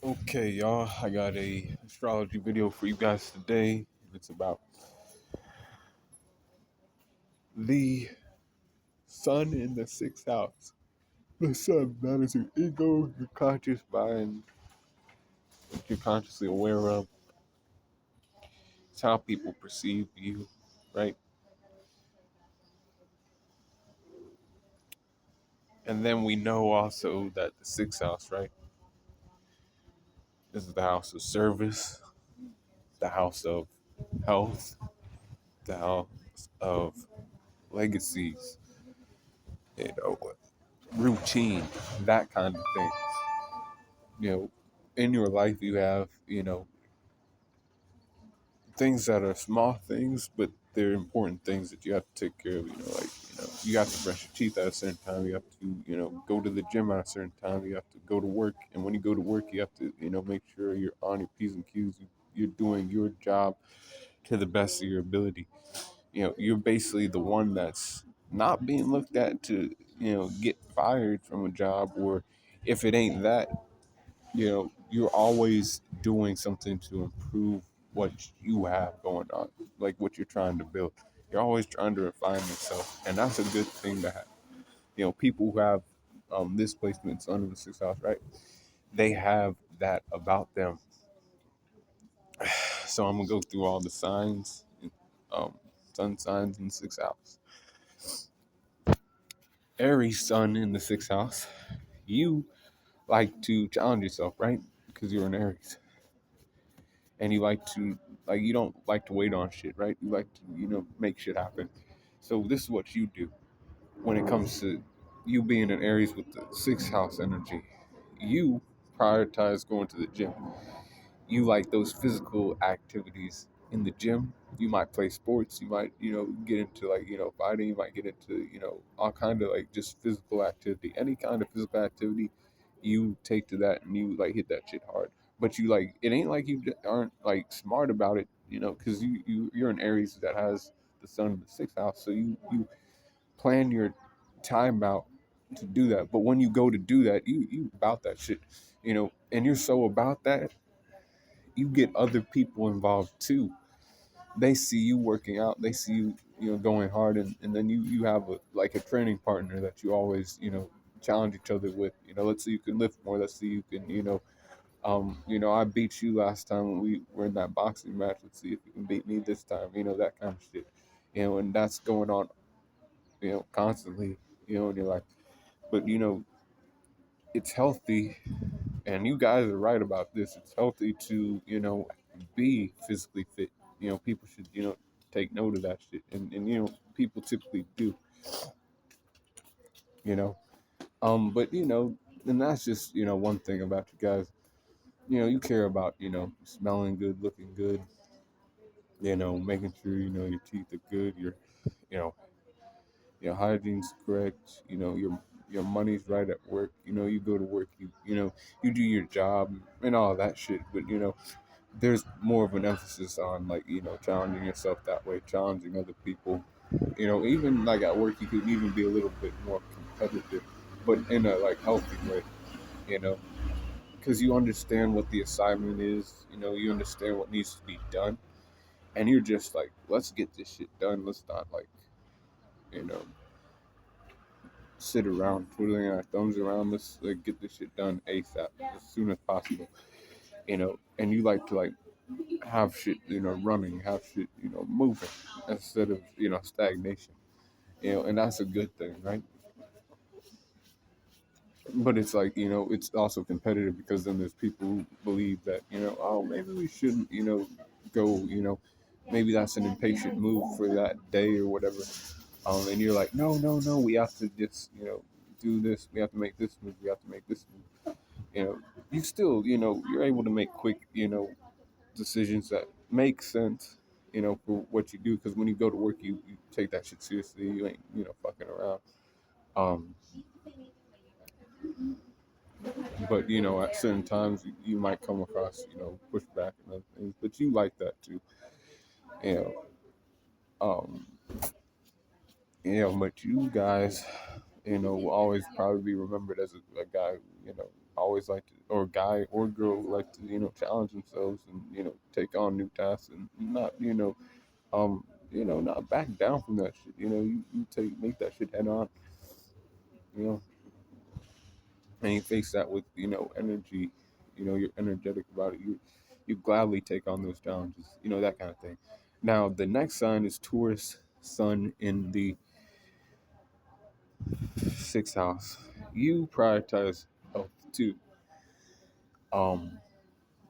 Okay, y'all, I got a astrology video for you guys today. It's about the sun in the sixth house. The sun matters your ego, your conscious mind, what you're consciously aware of. It's how people perceive you, right? And then we know also that the sixth house, right? This is the house of service, the house of health, the house of legacies, you know, routine, that kind of thing. In your life you have things that are small things, but they're important things that you have to take care of. You have to brush your teeth at a certain time. You have to go to the gym at a certain time. You have to go to work, and when you go to work you have to make sure you're on your p's and q's. You're doing your job to the best of your ability. You're basically the one that's not being looked at to get fired from a job, or if it ain't that, you're always doing something to improve what you have going on, like what you're trying to build. You're always trying to refine yourself, and that's a good thing to have. People who have this placement under the sixth house, right? They have that about them. So I'm gonna go through all the signs, um, sun signs in the sixth house. Aries sun in the sixth house. You like to challenge yourself, right? Because you're an Aries, and you like to you don't like to wait on shit, right? You like to make shit happen. So this is what you do when it comes to you being an Aries with the sixth house energy. You prioritize going to the gym. You like those physical activities in the gym. You might play sports. You might get into fighting. You might get into all kind of just physical activity. Any kind of physical activity, you take to that and you hit that shit hard. But you it ain't like you aren't smart about it, because you're an Aries that has the sun in the sixth house. So you plan your time out to do that. But when you go to do that, you about that shit, and you're so about that, you get other people involved too. They see you working out, they see you going hard, and then you have a training partner that you always challenge each other with. Let's see you can lift more. Let's see you can I beat you last time when we were in that boxing match. Let's see if you can beat me this time. That kind of shit. And that's going on constantly in your life. But it's healthy, and you guys are right about this. It's healthy to be physically fit. People should take note of that shit, and people typically do. you know but and that's just one thing about you guys. You care about smelling good, looking good, making sure your teeth are good, you know your hygiene's correct, your money's right at work. You go to work, you do your job and all that shit. But there's more of an emphasis on challenging yourself that way, challenging other people. Even at work, you could even be a little bit more competitive, but in a healthy way. You know, because you understand what the assignment is. You understand what needs to be done, and you're just let's get this shit done. Let's not you know sit around twiddling our thumbs around. Let's get this shit done ASAP, as soon as possible. And you like to have shit running, have shit moving, instead of stagnation. And that's a good thing, right? But it's it's also competitive, because then there's people who believe that oh, maybe we shouldn't go, maybe that's an impatient move for that day or whatever. And you're like, no, no, no, we have to just do this. We have to make this move. We have to make this move. You still you're able to make quick decisions that make sense, for what you do. Because when you go to work, you take that shit seriously. You ain't fucking around. Um, but at certain times you might come across pushback and other things, but you like that too. You know, um, but you guys will always probably be remembered as a guy who always like to, or guy or girl like to, challenge themselves and, take on new tasks and not, not back down from that shit. You make that shit head on, you know, and you face that with, energy, you're energetic about it. You gladly take on those challenges, that kind of thing. Now, the next sign is Taurus Sun in the sixth house. You prioritize health too. Um,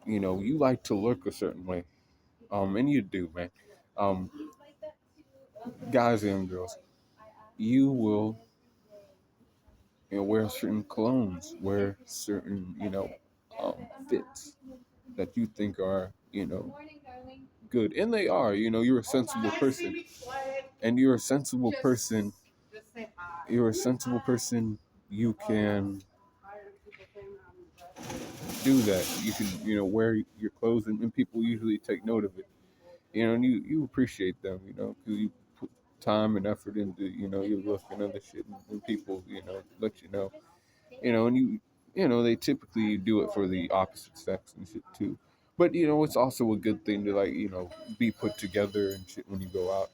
you like to look a certain way. And you do, man. Um, guys and girls, you will, wear certain colognes, wear certain, um, fits that you think are, good, and they are. You're a sensible person, and you're a sensible person. You're a sensible person. You can do that. You can, wear your clothes, and people usually take note of it. And you appreciate them, because you put time and effort into, your look and other shit, and people, let you know, and they typically do it for the opposite sex and shit too. But it's also a good thing to, like, be put together and shit when you go out.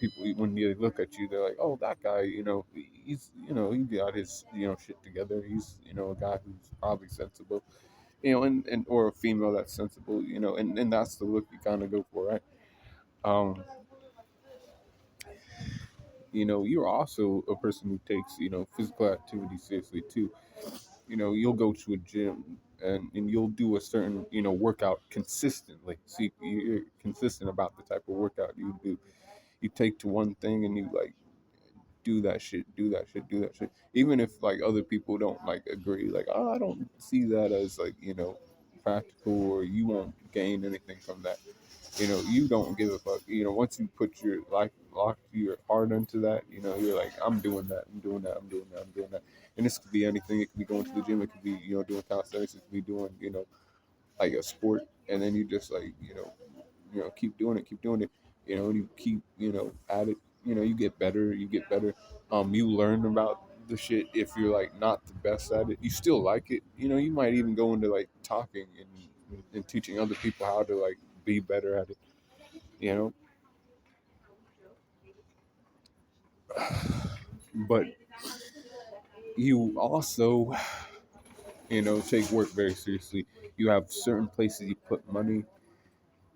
People, when they look at you, they're like, oh, that guy, he's, he got his, shit together. He's, a guy who's probably sensible, and or a female that's sensible, and that's the look you kind of go for, right? Um, you're also a person who takes, physical activity seriously too. You'll go to a gym, and you'll do a certain, workout consistently. See, you're consistent about the type of workout you do. You take to one thing and you, like, do that shit, do that shit, do that shit. Even if, like, other people don't, like, agree, like, oh, I don't see that as, like, practical, or you won't gain anything from that. You don't give a fuck. Once you put your life, lock your heart into that, you're like, I'm doing that, I'm doing that, I'm doing that, I'm doing that. And this could be anything. It could be going to the gym. It could be, doing calisthenics. It could be doing, like a sport. And then you just, like, keep doing it, keep doing it. And you keep, at it. You get better, you get better. You learn about the shit. If you're, like, not the best at it, you still like it. You might even go into, like, talking and teaching other people how to, like, be better at it. You know, but you also, take work very seriously. You have certain places you put money,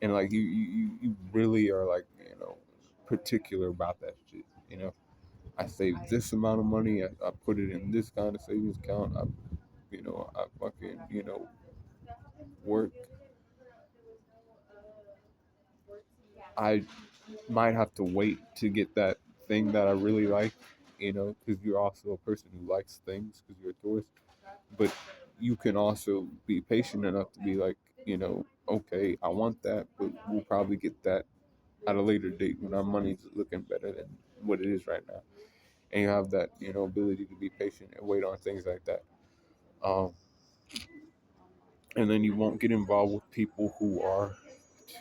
and, like, you really are, like, particular about that shit. I save this amount of money. I put it in this kind of savings account. I fucking, work. I might have to wait to get that thing that I really like, because you're also a person who likes things because you're a tourist. But you can also be patient enough to be like, okay, I want that, but we'll probably get that at a later date when our money's looking better than what it is right now. And you have that, ability to be patient and wait on things like that. Um, and then you won't get involved with people who are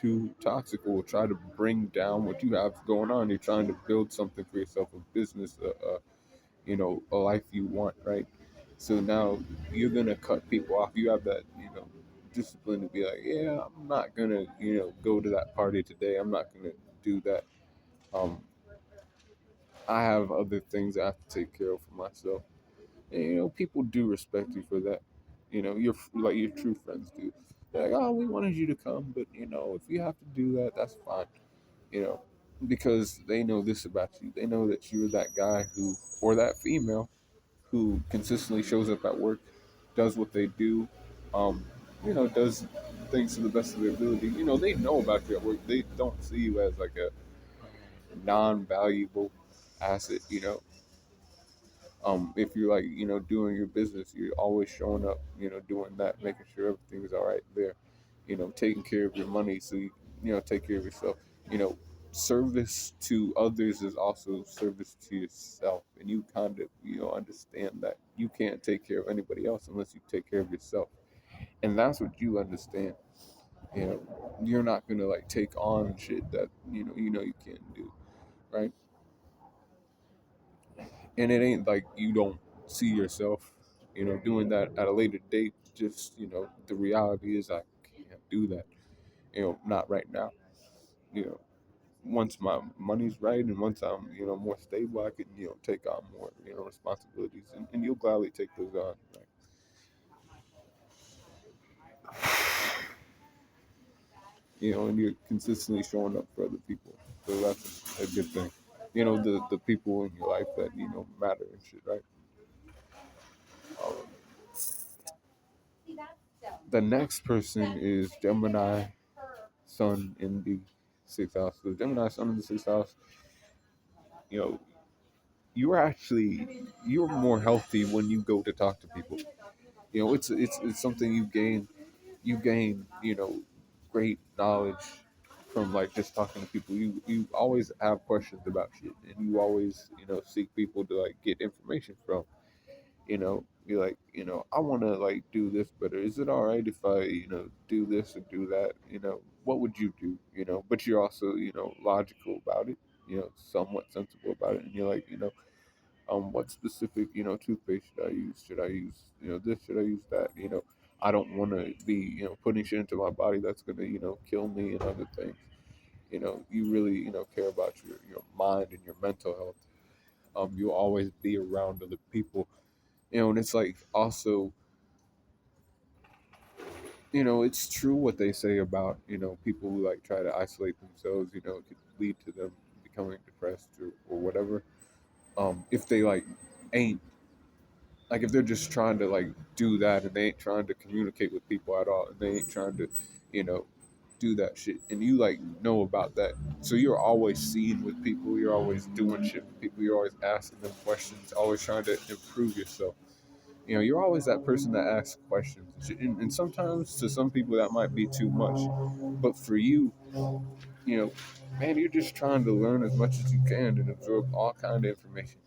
too toxic or will try to bring down what you have going on. You're trying to build something for yourself, a business, a life you want, right? So now you're gonna cut people off. You have that, discipline to be like, yeah, I'm not gonna, go to that party today. I'm not gonna do that. Um, I have other things I have to take care of for myself. And, people do respect you for that. You're like your true friends do. They're like, oh, we wanted you to come, but, if you have to do that, that's fine. You know, because they know this about you. They know that you're that guy who, or that female who consistently shows up at work, does what they do, um, does things to the best of their ability. They know about you at work. They don't see you as, like, a non-valuable asset. If you're, like, doing your business, you're always showing up, doing that, making sure everything's all right there, taking care of your money, so you take care of yourself. you know Service to others is also service to yourself, and you kind of, understand that you can't take care of anybody else unless you take care of yourself. And that's what you understand. You're not gonna, like, take on shit that, you can't do, right? And it ain't like you don't see yourself. doing that at a later date. Just the reality is I can't do that. Not right now. You know, once my money's right and once I'm more stable, I can take on more responsibilities, and you'll gladly take those on. And you're consistently showing up for other people, so that's a good thing. The people in your life that matter and shit, right? Um, the next person is Gemini Sun in the sixth house. So Gemini Sun in the sixth house, you know, you're more healthy when you go to talk to people. It's something you gain great knowledge from like just talking to people. You always have questions about shit, and you always seek people to like get information from. Be like, I want to like do this better. Is it all right if I do this or do that? What would you do? But you're also logical about it. Somewhat sensible about it, and you're like, what specific toothpaste should I use? Should I use this? Should I use that? I don't want to be putting shit into my body that's gonna kill me and other things. You really care about your mind and your mental health. You'll always be around other people. And it's like also it's true what they say about people who like try to isolate themselves. It could lead to them becoming depressed or whatever. If they like ain't like if they're just trying to like do that and they ain't trying to communicate with people at all and they ain't trying to you know do that shit and you like know about that, so you're always seen with people, you're always doing shit with people, you're always asking them questions, always trying to improve yourself. You're always that person that asks questions and shit. And sometimes to some people that might be too much, but for you, you know man, you're just trying to learn as much as you can and absorb all kind of information.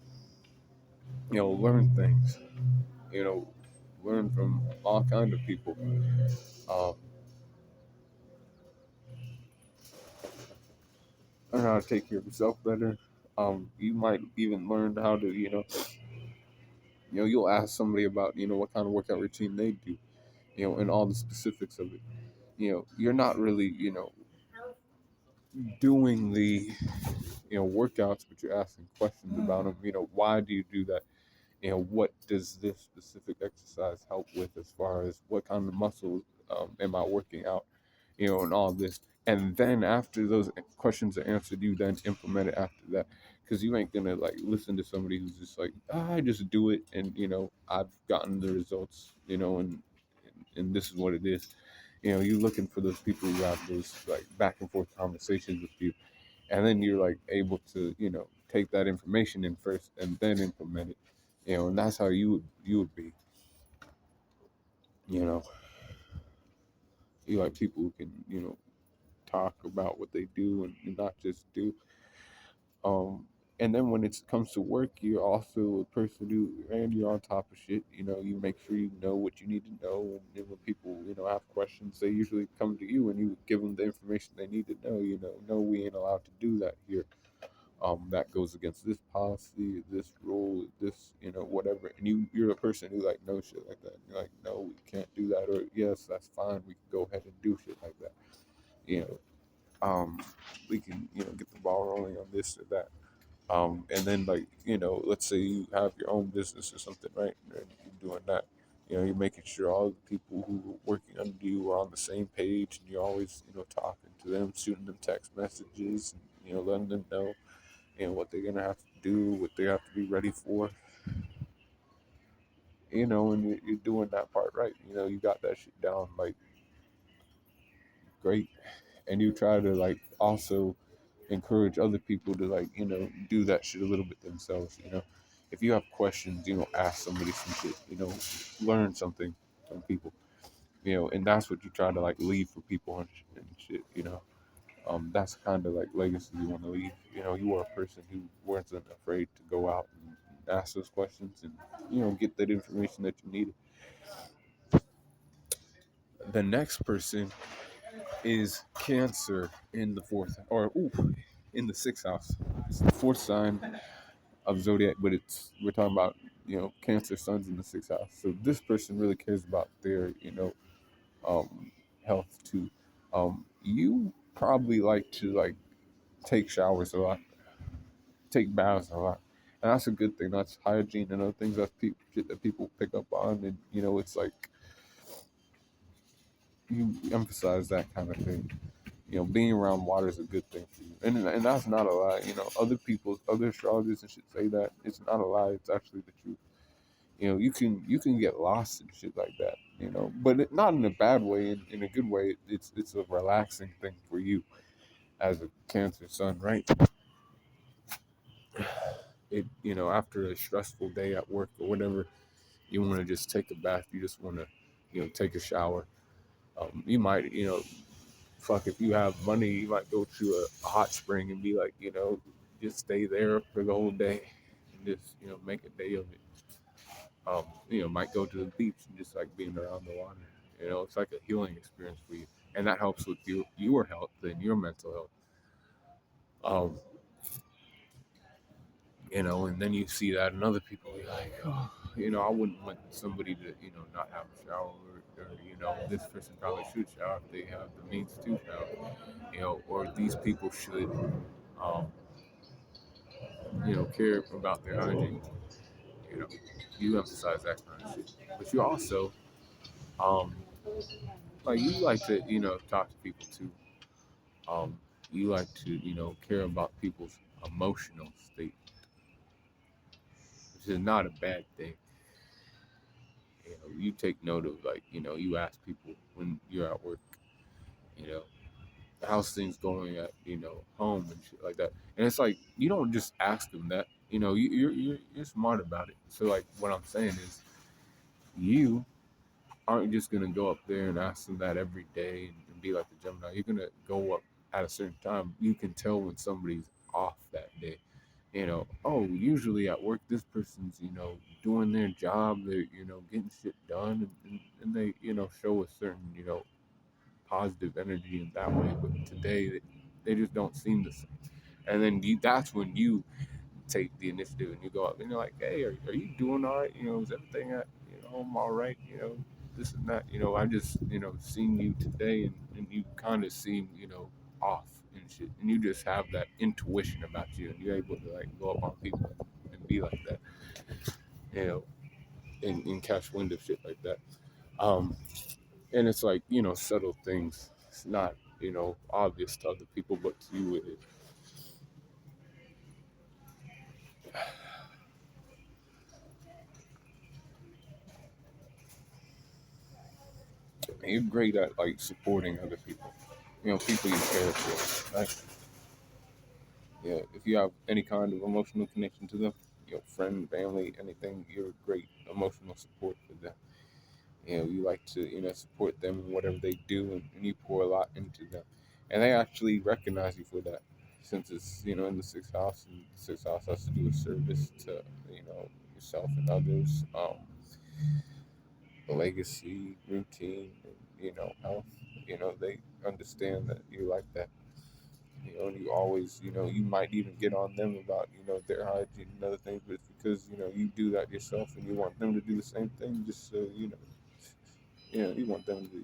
Learn things, you know learn from all kind of people. um, Learn how to take care of yourself better. You might even learn how to you'll ask somebody about what kind of workout routine they do, and all the specifics of it. You're not really doing the workouts, but you're asking questions about them. Why do you do that? What does this specific exercise help with as far as what kind of muscles am I working out? And all this. And then after those questions are answered, you then implement it after that. Because you ain't gonna like listen to somebody who's just like, I just do it, and I've gotten the results, and this is what it is. You're looking for those people who have those like back and forth conversations with you, and then you're like able to take that information in first and then implement it. And that's how you would be. You know, you like people who can talk about what they do and not just do. Um, and then when it comes to work, you're also a person who, and you're on top of shit. You make sure you know what you need to know. And then when people, have questions, they usually come to you and you give them the information they need to know. No, we ain't allowed to do that here. That goes against this policy, this rule, this, whatever. And you're a person who like knows shit like that. You're like, no, we can't do that. Or yes, that's fine. We can go ahead and do shit like that. You know, we can get the ball rolling on this or that. And then like let's say you have your own business or something, right? And you're doing that. You're making sure all the people who are working under you are on the same page, and you're always talking to them, shooting them text messages, and letting them know what they're gonna have to do, what they have to be ready for. And you're doing that part right. You got that shit down like great, and you try to like also encourage other people to like do that shit a little bit themselves. If you have questions, ask somebody some shit. Learn something from people. And that's what you try to like leave for people and shit. That's kind of like legacy you want to leave. You are a person who wasn't afraid to go out and ask those questions and get that information that you needed. The next person is Cancer in the fourth, or in the sixth house. It's the fourth sign of zodiac, but we're talking about Cancer Sun's in the sixth house. So this person really cares about their, health too. You probably like to like take showers a lot, take baths a lot. And that's a good thing. That's hygiene and other things that shit that people pick up on. And, it's like you emphasize that kind of thing. Being around water is a good thing for you. And that's not a lie. Other astrologers and shit say that. It's not a lie. It's actually the truth. You can get lost and shit like that. But not in a bad way. In a good way. It's a relaxing thing for you as a Cancer Sun, right? After a stressful day at work or whatever, you want to just take a bath. You just want to, take a shower. You might, fuck, if you have money, you might go to a hot spring and be like, just stay there for the whole day and just, make a day of it. Might go to the beach and just like being around the water. It's like a healing experience for you, and that helps with your health and your mental health. Um, and then you see that in other people, you're like, oh, I wouldn't want somebody to, not have a shower, or this person probably should shower if they have the means to shower, or these people should, um, care about their hygiene. You know, you emphasize that kind of shit, but you also, um, like you like to, talk to people too. Um, you like to, care about people's emotional state, which is not a bad thing. You take note of, like, you ask people when you're at work, you know, how's things going at, home and shit like that. And it's like you don't just ask them that. You're smart about it. So like what I'm saying is, you aren't just gonna go up there and ask them that every day and be like the Gemini. You're gonna go up at a certain time. You can tell when somebody's off that day. Oh, usually at work, this person's, doing their job, they're, getting shit done, and they, show a certain, positive energy in that way. But today, they just don't seem the same. And then that's when you take the initiative and you go up and you're like, hey, are you doing all right? Is everything at, home all right? This and that. I just, seen you today, and you kind of seem, off and shit. And you just have that intuition about you, and you're able to like go up on people and be like that, you know, and catch wind of shit like that. Um, and it's like, subtle things. It's not, obvious to other people, but to you it is. And you're great at like supporting other people. People you care for, right? Yeah, if you have any kind of emotional connection to them, friend, family, anything, you're a great emotional support for them. You like to, support them in whatever they do, and you pour a lot into them. And they actually recognize you for that, since it's, in the sixth house, and the sixth house has to do with service to, yourself and others, legacy, routine, and, health. They understand that you like that. And you always, you might even get on them about, their hygiene and other things, but it's because, you do that yourself, and you want them to do the same thing, just so, you want them to,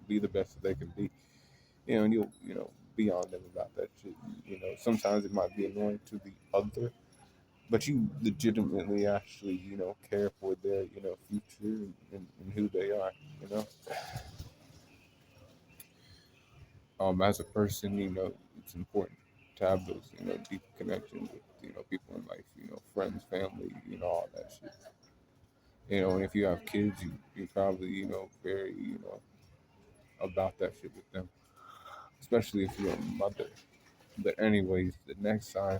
be the best that they can be. And you'll, be on them about that shit. Sometimes it might be annoying to the other, but you legitimately actually, care for their, future, and who they are, you know. As a person, it's important to have those, deep connections with, people in life, friends, family, all that shit. And if you have kids, you probably, very, about that shit with them, especially if you're a mother. But anyways, the next sign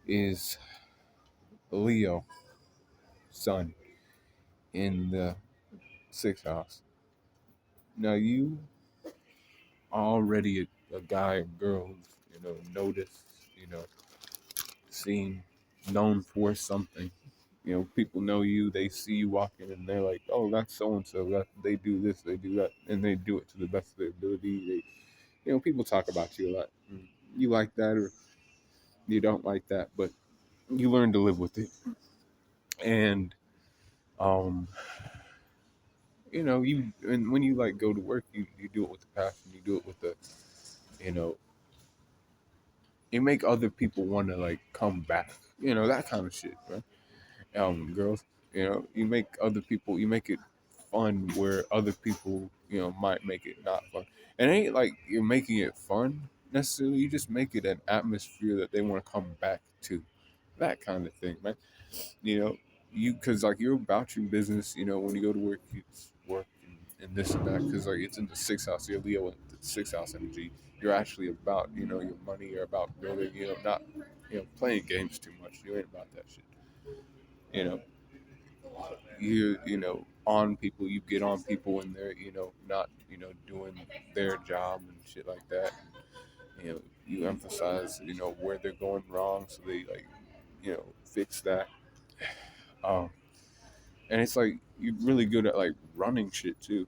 is Leo, Sun, in the sixth house. Now you are already a guy or girl who's, noticed, seen, known for something. People know you, they see you walking, and they're like, oh, that's so and so. That they do this, they do that, and they do it to the best of their ability. People talk about you a lot. You like that, or you don't like that, but you learn to live with it. And um, you and when you like go to work, you do it with the passion. You do it with the you know you make other people want to like come back. That kind of shit, right? Girls, you make other people, you make it fun where other people, might make it not fun. And it ain't like you're making it fun necessarily. You just make it an atmosphere that they want to come back to, that kind of thing, man. You know, because like you're about your business. When you go to work, you just work and this and that. Because like it's in the sixth house, you're Leo, in the sixth house energy. You're actually about your money. You're about building. Not playing games too much. You ain't about that shit. You know, on people. You get on people when they're not doing their job and shit like that. You emphasize where they're going wrong, so they like fix that. Um, and it's like you're really good at like running shit too.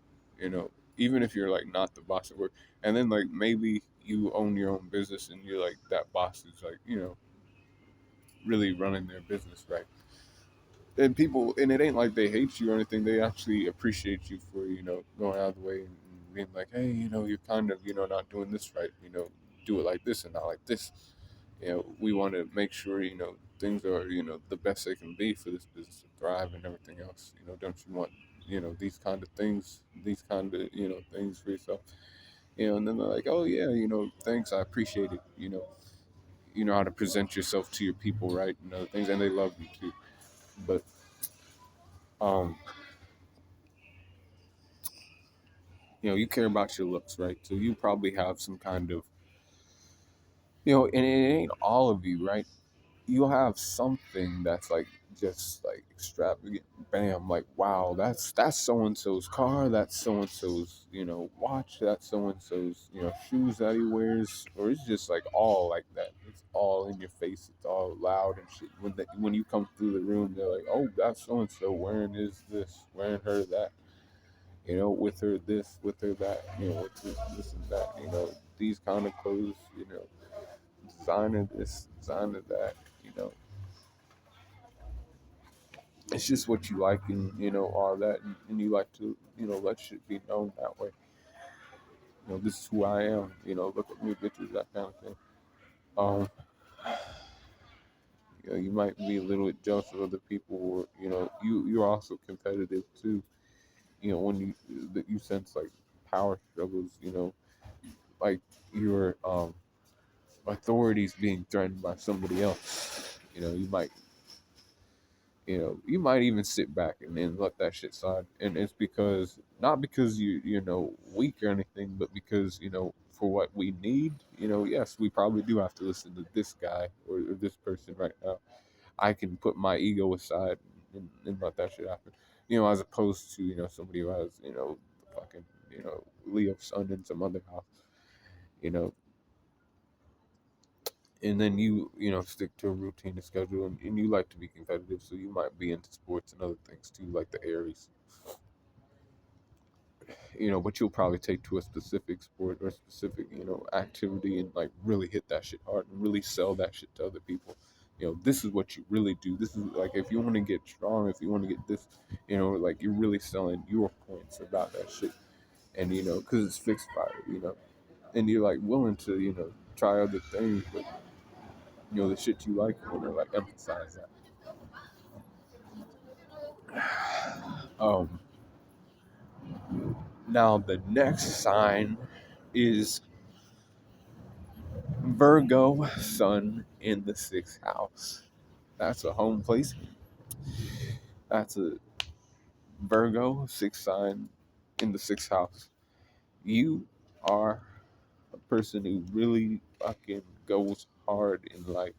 Even if you're like not the boss at work, and then like maybe you own your own business and you're like that boss is like really running their business right. And people, and it ain't like they hate you or anything. They actually appreciate you for going out of the way and being like, hey, you're kind of not doing this right. Do it like this and not like this. We want to make sure things are the best they can be for this business to thrive and everything else. Don't you want these kind of things, these kind of things for yourself? And then they're like, oh yeah, thanks, I appreciate it. You know how to present yourself to your people, right? And other things, and they love you too. But um you care about your looks, right? So you probably have some kind of, and it ain't all of you, right? You'll have something that's like just like extravagant. Bam, like wow, that's so and so's car, that's so and so's, watch, that's so and so's, shoes that he wears, or it's just like all like that. It's all in your face. It's all loud and shit. When you come through the room, they're like, oh, that's so and so wearing this, wearing her that. With her this, with her that, with this and that, these kind of clothes, designer this, designer that, you know, it's just what you like and, all that, and you like to, let shit be known that way. This is who I am, look at me, bitches, that kind of thing. Um, you might be a little bit jealous of other people, or, you're also competitive too, when that you sense like power struggles, like your authorities being threatened by somebody else. You might even sit back and then let that shit slide. And it's because not because you weak or anything, but because for what we need. Yes, we probably do have to listen to this guy or this person right now. I can put my ego aside and let that shit happen. As opposed to somebody who has fucking Leo sun in some other house. You know, and then you stick to a routine and schedule, and you like to be competitive, so you might be into sports and other things too, like the Aries. But you'll probably take to a specific sport or specific activity and like really hit that shit hard and really sell that shit to other people. This is what you really do. This is like if you want to get strong, if you want to get this, like you're really selling your points about that shit. And because it's fixed fire, and you're like willing to try other things, but the shit you like, you want to like emphasize that. Um, Now the next sign is Virgo Sun in the sixth house. That's a home place. That's a Virgo sixth sign in the sixth house. You are a person who really fucking goes hard in life.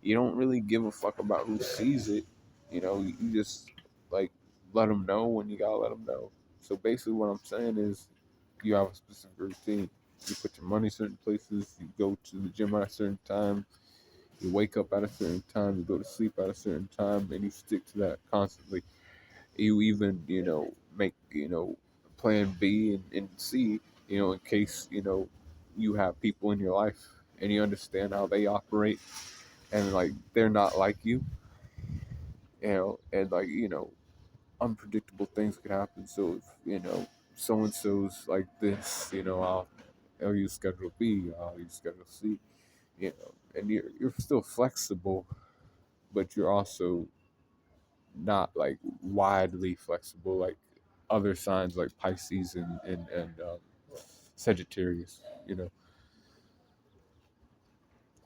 You don't really give a fuck about who sees it. You just like let them know when you gotta let them know. So basically, what I'm saying is, you have a specific routine. You put your money certain places. You go to the gym at a certain time. You wake up at a certain time. You go to sleep at a certain time, and you stick to that constantly. You even make plan B and C. In case you have people in your life and you understand how they operate and like they're not like you. and like, unpredictable things could happen. So if, so and so's like this, I'll use schedule B, I'll use schedule C, and you're still flexible, but you're also not like widely flexible like other signs like Pisces and Sagittarius,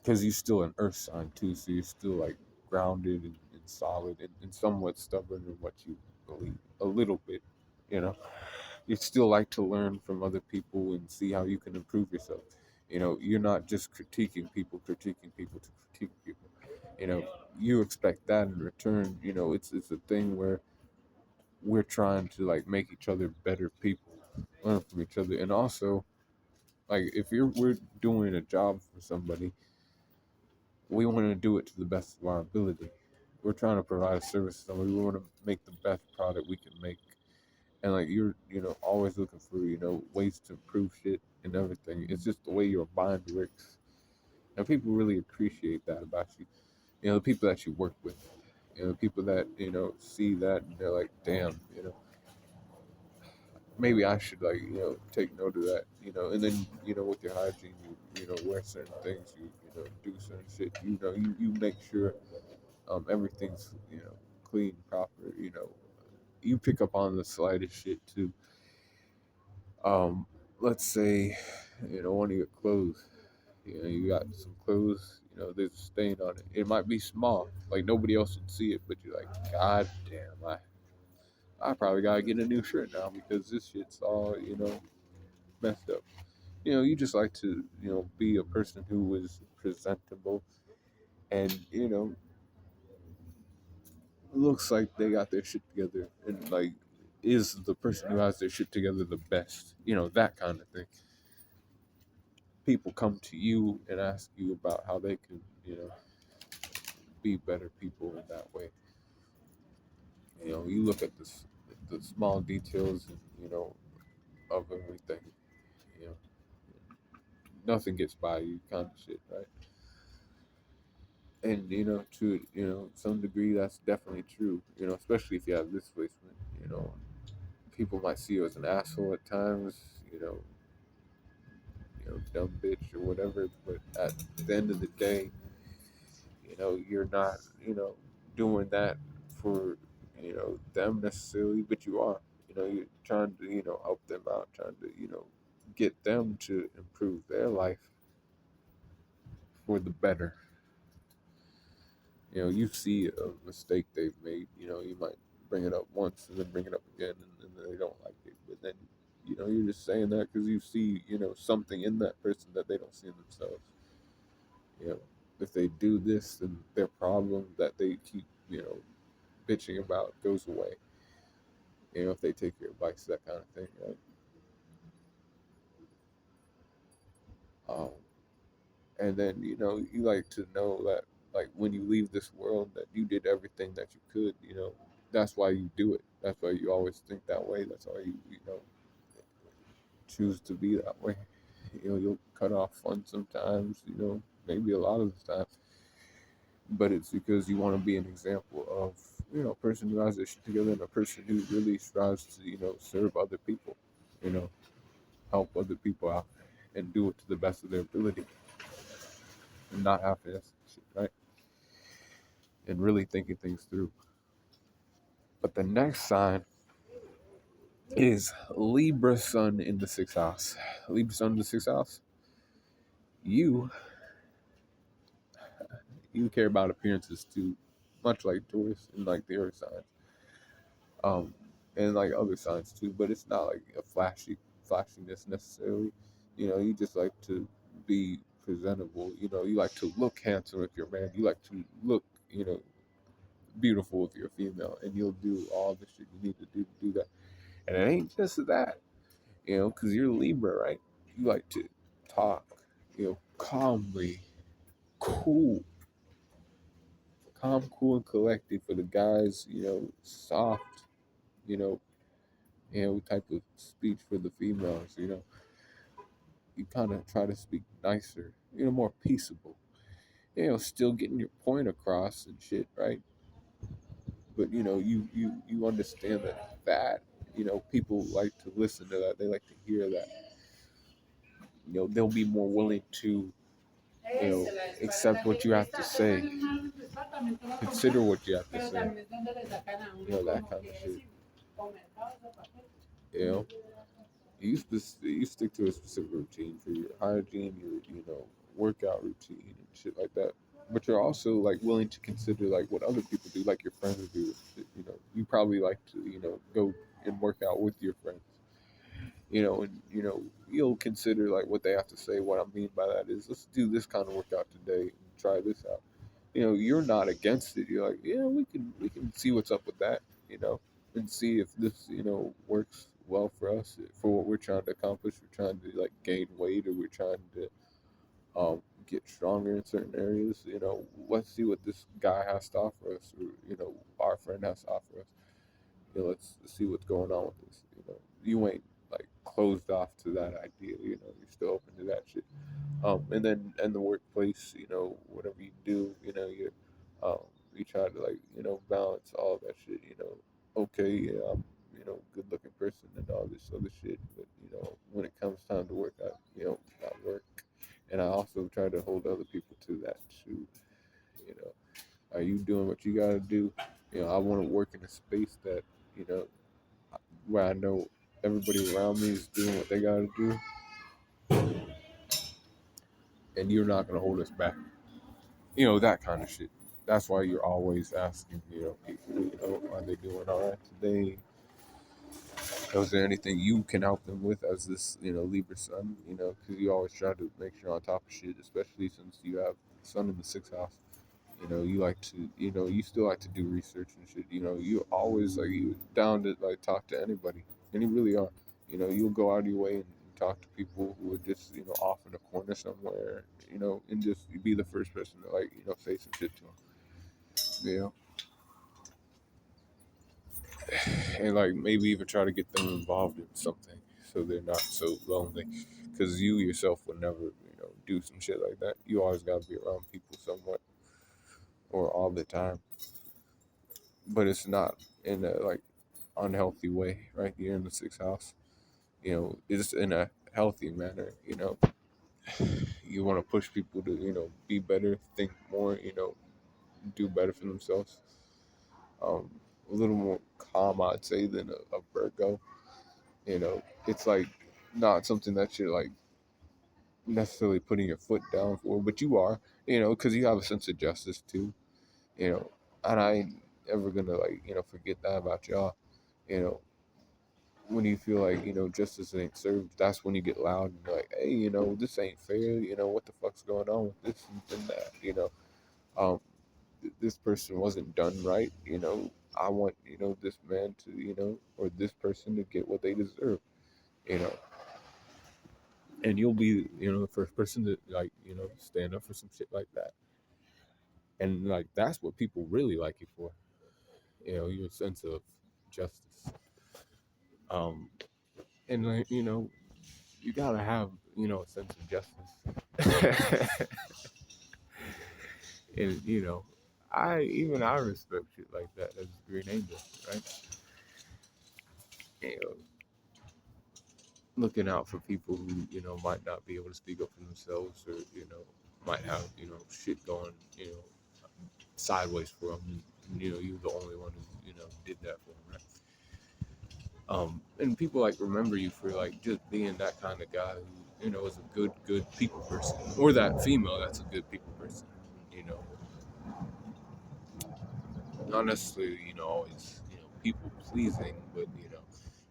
because you're still an Earth sign too, so you're still like grounded and solid and somewhat stubborn in what you believe a little bit, you know. You still like to learn from other people and see how you can improve yourself. You're not just critiquing people to critique people. You know, you expect that in return. It's a thing where we're trying to like make each other better people, learn from each other, and also like if we're doing a job for somebody, we want to do it to the best of our ability. We're trying to provide a service to somebody. We want to make the best product we can make, and like you're always looking for ways to improve shit and everything. It's just the way your mind works, and people really appreciate that about you. The people that you work with, the people that see that and they're like, damn, maybe I should like take note of that, and then with your hygiene, you wear certain things, do certain shit, you make sure everything's clean, proper, you pick up on the slightest shit too. Um, let's say one of your clothes, you got some clothes, there's a stain on it. It might be small, like nobody else would see it, but you're like, God damn, I probably gotta get a new shirt now because this shit's all messed up. You just like to be a person who is presentable and looks like they got their shit together and like is the person who has their shit together the best, that kind of thing. People come to you and ask you about how they can be better people in that way. You look at the small details and of everything. you know Nothing gets by you kind of shit, right? And to some degree that's definitely true, especially if you have displacement. People might see you as an asshole at times, dumb bitch or whatever, but at the end of the day, you're not doing that for them necessarily, but you are. You're trying to help them out, trying to get them to improve their life for the better. You see a mistake they've made, you might bring it up once and then bring it up again, and then they don't like it. But then, you're just saying that because you see, something in that person that they don't see in themselves. You know, if they do this, then their problem that they keep, bitching about goes away. If they take your advice, that kind of thing, right? Um, and then, you like to know that, like, when you leave this world, that you did everything that you could, that's why you do it. That's why you always think that way. That's why you choose to be that way. You'll cut off fun sometimes, maybe a lot of the time, but it's because you want to be an example of, a person who has their shit together and a person who really strives to, serve other people, you know, help other people out and do it to the best of their ability and not half ass shit, right? And really thinking things through. But the next sign is Libra Sun in the sixth house. Libra Sun in the sixth house. You you care about appearances too, much like Taurus and like the Earth signs, um, and like other signs too. But it's not like a flashiness necessarily. You just like to be presentable. You like to look handsome if you're a man. You like to look, beautiful if you're a female, and you'll do all the shit you need to do that. And it ain't just that, because you're Libra, right? You like to talk, calmly, cool, calm, cool, and collected. For the guys, soft, you know, type of speech for the females. You kind of try to speak nicer, more peaceable. Still getting your point across and shit, right? But you understand that people like to listen to that. They like to hear that. They'll be more willing to accept what you have to say, consider what you have to say, that kind of shit. You know, you stick to a specific routine for your hygiene, your workout routine and shit like that. But you're also like willing to consider like what other people do, like your friends do. You probably like to go and work out with your friends. And you'll consider like what they have to say. What I mean by that is, let's do this kind of workout today and try this out. You're not against it. You're like, yeah, we can see what's up with that, and see if this works well for us for what we're trying to accomplish. We're trying to like gain weight, or we're trying to get stronger in certain areas. Let's see what this guy has to offer us, or our friend has to offer us. Let's see what's going on with this. You ain't like closed off to that idea. You're still open to that shit. And then in the workplace, whatever you do, um, you try to like balance all that shit. Okay, yeah, I'm good looking person and all this other shit, but when it comes time to work, I work, and I also try to hold other people to that too. You know, are you doing what you gotta do? I want to work in a space that you know where I know everybody around me is doing what they gotta do, and you're not gonna hold us back. That kind of shit. That's why you're always asking, people, are they doing all right today? Is there anything you can help them with as this, Libra son? Because you always try to make sure you're on top of shit, especially since you have sun in the sixth house. You like to, you still like to do research and shit. You always like you down to like talk to anybody, and you really are. You'll go out of your way and talk to people who are just, off in a corner somewhere, and just be the first person to like, say some shit to them. You know, and like maybe even try to get them involved in something so they're not so lonely. Because you yourself would never, do some shit like that. You always got to be around people somewhat or all the time, but it's not in a like unhealthy way. Right here in the sixth house, it's in a healthy manner. You want to push people to be better, think more, do better for themselves. Um, a little more calm, I'd say, than a Virgo. It's like not something that you're like necessarily putting your foot down for, but you are, because you have a sense of justice too, you know, and I ain't ever gonna like, forget that about y'all, you know, when you feel like, justice ain't served, that's when you get loud and be like, hey, this ain't fair, what the fuck's going on with this and that, um, this person wasn't done right, I want, this man to, or this person to get what they deserve, you know, and you'll be the first person to like stand up for some shit like that, and like that's what people really like you for, your sense of justice, um and like you gotta have a sense of justice. And I respect shit like that as Green Angel, right? you know Looking out for people who might not be able to speak up for themselves, or might have shit going sideways for them, and you're the only one who did that for them, right? And people like remember you for like just being that kind of guy who is a good people person, or that female that's a good people person, you know not necessarily always people pleasing, but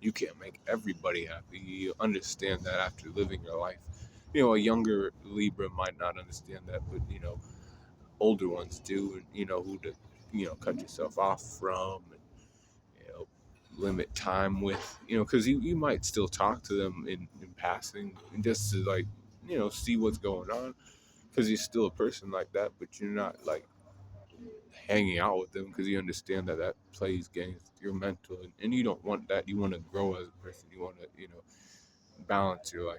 you can't make everybody happy. You understand that after living your life. A younger Libra might not understand that, but older ones do, and who to cut yourself off from, and limit time with, because you might still talk to them in passing, and just to like see what's going on, because you're still a person like that, but you're not like hanging out with them because you understand that that plays games with your mental, and you don't want that. You want to grow as a person. You want to balance your life.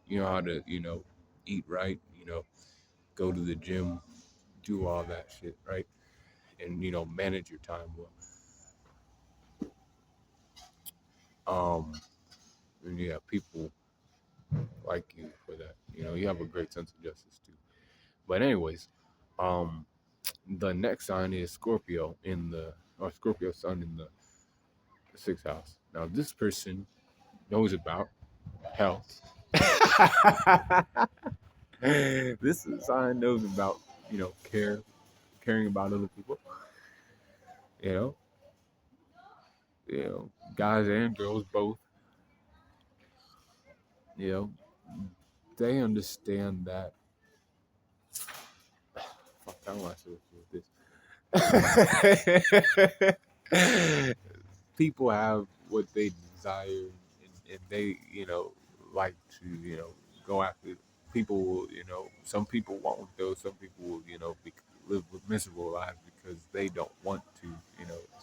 How to eat right, go to the gym, do all that shit, right? and manage your time well. And yeah, people like you for that. You have a great sense of justice too. But anyways, um, the next sign is Scorpio or Scorpio Sun in the sixth house. Now this person knows about health. This sign knows about caring about other people. You know, guys and girls both. You know, they understand that. Fuck, how am I supposed to do this? People have what they desire, and they, like to, go after. People will, some people won't, though. Some people will, live with miserable lives because they don't want to,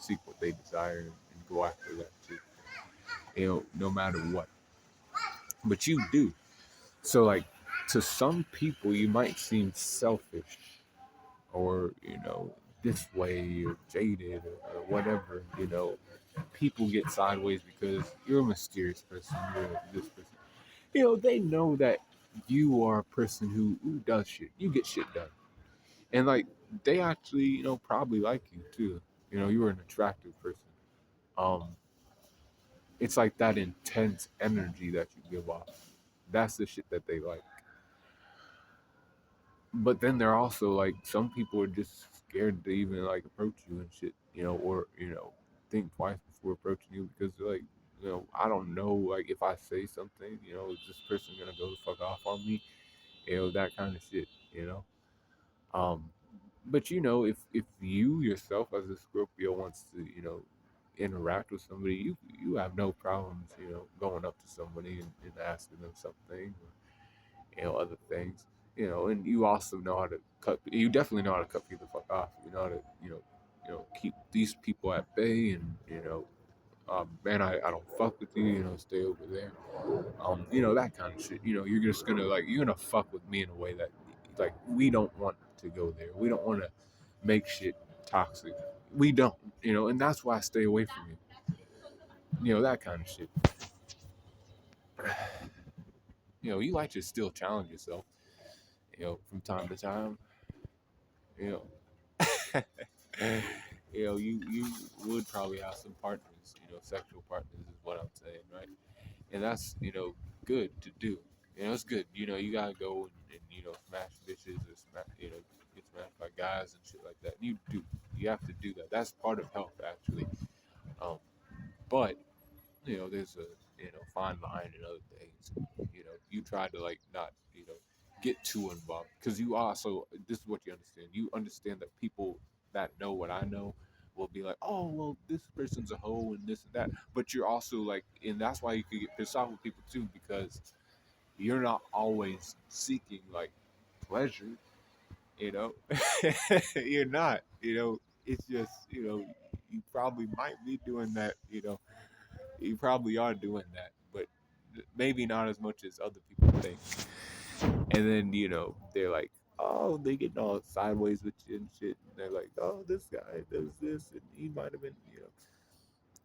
seek what they desire and go after that too. No matter what. But you do. So, like, to some people, you might seem selfish or, this way or jaded or whatever, people get sideways because you're a mysterious person, you're this person. They know that you are a person who does shit. You get shit done. And, like, they actually, probably like you too. You're an attractive person. Um, it's like that intense energy that you give off. That's the shit that they like. But then they're also like some people are just scared to even like approach you and shit, or think twice before approaching you because they're like, I don't know, like if I say something, is this person gonna go the fuck off on me, that kind of shit, you know. Um, but if you yourself as a Scorpio wants to, interact with somebody, you have no problems, going up to somebody and asking them something, other things, and you also know how to cut. You definitely know how to cut people the fuck off. You know how to, keep these people at bay, and man, I don't fuck with you. Stay over there. That kind of shit. You're just gonna you're gonna fuck with me in a way that like we don't want to go there. We don't want to make shit toxic. We don't, and that's why I stay away from you. That kind of shit. You like to still challenge yourself, from time to time. You know, you would probably have some partners, sexual partners is what I'm saying, right? And that's good to do. It's good. You gotta go and smash bitches or smash, get smashed by guys and shit like that. You do. You have to do that. That's part of health, actually. Um, but there's a fine line and other things. You try to like not get too involved because you also this is what you understand. You understand that people that know what I know will be like, oh well, this person's a hoe and this and that. But you're also like, and that's why you could get pissed off with people too because you're not always seeking like pleasure. You know, you're not. It's just you probably might be doing that. You probably are doing that, but maybe not as much as other people think. And then they're like, oh, they get all sideways with you and shit. And they're like, oh, this guy does this, and he might have been,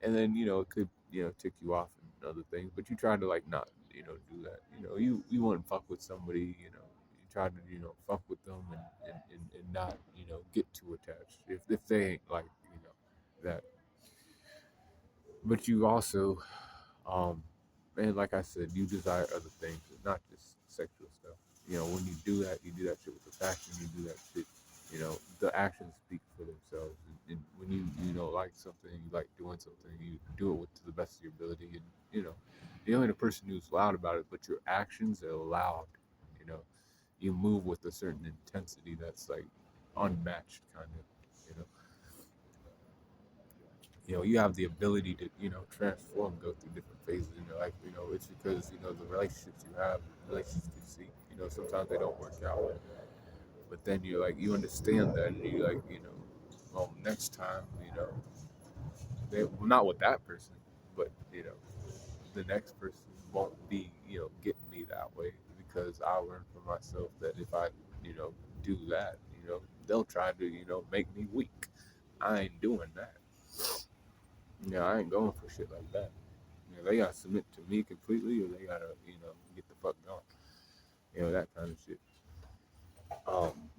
And then it could tick you off and other things, but you try to like not do that. You wouldn't fuck with somebody. You try to fuck with them and not get too attached if they ain't like that. But you also and like I said, you desire other things, not just sexual stuff. When you do that shit with the passion. You do that shit. The actions speak for themselves. And when you like something, you like doing something, you do it with to the best of your ability. And you're only the person who's loud about it, but your actions are loud. You know, you move with a certain intensity that's like unmatched, kind of. You know you have the ability to transform, go through different phases in your life. It's because the relationships you have, the relationships you seek, sometimes they don't work out, but then you're like, you understand that, and you like, well, next time, well, not with that person, but the next person won't be getting me that way, because I learned for myself that if I do that, they'll try to make me weak. I ain't doing that. I ain't going for shit like that. They gotta submit to me completely, or they gotta, get the fuck going. That kind of shit. Um,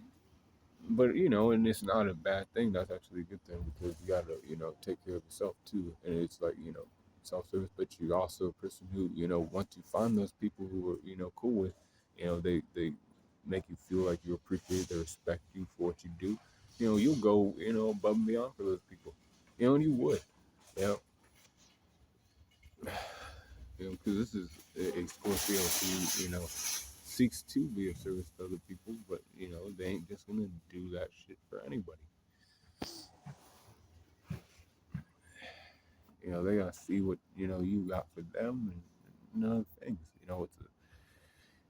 but and it's not a bad thing. That's actually a good thing because you gotta, take care of yourself too. And it's like, self-service. But you're also a person who, once you find those people who are, cool with, they make you feel like you're appreciated. They respect you for what you do. You'll go, above and beyond for those people. And you would. You know, because this is a Scorpio who, seeks to be of service to other people, but they ain't just gonna do that shit for anybody. They gotta see what you got for them and other things.